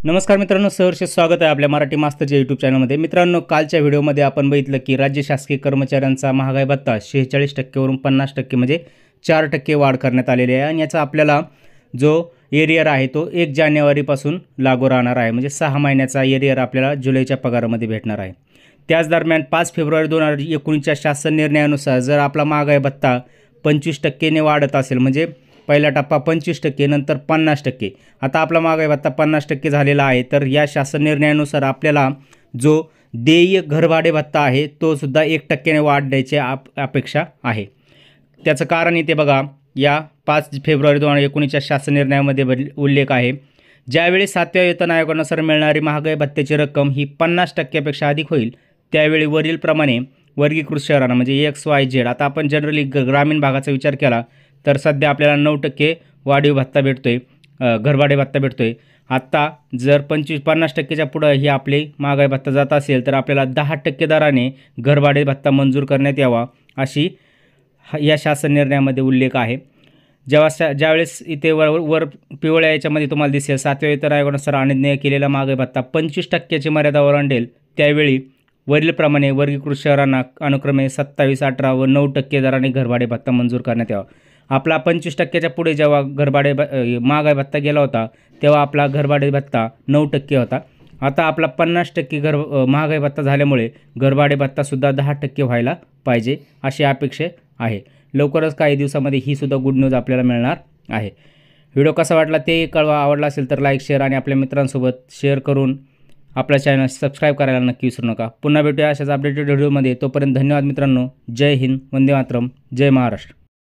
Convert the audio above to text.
नमस्कार मित्रांनो, सहर्ष स्वागत आहे आपल्या मराठी मास्तरच्या यूट्यूब चॅनलमध्ये। मित्रांनो, कालच्या व्हिडिओमध्ये आपण बघितलं की राज्य शासकीय कर्मचाऱ्यांचा महागाई भत्ता 46% वरून 50% म्हणजे 4% वाढ करण्यात आलेली आहे आणि याचा आपल्याला जो एरियर आहे तो 1 जानेवारीपासून लागू राहणार आहे। म्हणजे 6 महिन्याचा एरियर आपल्याला जुलैच्या पगारामध्ये भेटणार आहे। त्याच दरम्यान 5 फेब्रुवारी 2019च्या शासन निर्णयानुसार जर आपला महागाई भत्ता 25% ने वाढत असेल, म्हणजे पहिला टप्पा 25%, नंतर 50%, आता आपला महागाई भत्ता 50% झालेला आहे, तर या शासन निर्णयानुसार आपल्याला जो देय घरभाडे भत्ता आहे तो सुद्धा 1% ने वाढ द्यायची अपेक्षा आहे। त्याचं कारण इथे बघा, या 5 फेब्रुवारी 2019च्या शासन निर्णयामध्ये उल्लेख आहे, ज्यावेळी 7व्या वेतन आयोगानुसार मिळणारी महागाई भत्त्याची रक्कम ही 50% पेक्षा अधिक होईल, त्यावेळी वरीलप्रमाणे वर्गीकृत शहरांना म्हणजे XYZ, आता आपण जनरली ग्रामीण भागाचा विचार केला तर सध्या आपल्याला 9% वाढीव भत्ता भेटतोय, घरभाडे भत्ता भेटतोय। आत्ता जर 50%च्या पुढं ही आपली महागाई भत्ता जात असेल तर आपल्याला 10% दराने घरभाडे भत्ता मंजूर करण्यात यावा, अशी या शासन निर्णयामध्ये उल्लेख आहे। ज्यावेळेस इथे वर पिवळ्या याच्यामध्ये तुम्हाला दिसेल 7व्या वेतन आयोगानुसार निर्णय केलेला महागाई भत्ता 25%ची मर्यादा ओलांडेल, त्यावेळी वरीलप्रमाणे वर्गीकृत शहरांना अनुक्रमे 27%, 18% व 9% दराने घरभाडे भत्ता मंजूर करण्यात यावा। आपला 25%च्या पुढे जेव्हा महागाई भत्ता गेला होता तेव्हा आपला घरभाडे भत्ता 9% होता। आता आपला 50% महागाई भत्ता झाल्यामुळे घरभाडे भत्तासुद्धा 10% व्हायला पाहिजे, अशी अपेक्षा आहे। लवकरच काही दिवसामध्ये ही सुद्धा गुड न्यूज आपल्याला मिळणार आहे। व्हिडिओ कसा वाटला ते कळवा, आवडला असेल तर लाईक, शेअर आणि आपल्या मित्रांसोबत शेअर करून आपल्या चॅनल सबस्क्राईब करायला नक्की विसरू नका। पुन्हा भेटूया अशाच अपडेटेड व्हिडिओमध्ये, तोपर्यंत धन्यवाद मित्रांनो। जय हिंद, वंदे मातरम, जय महाराष्ट्र।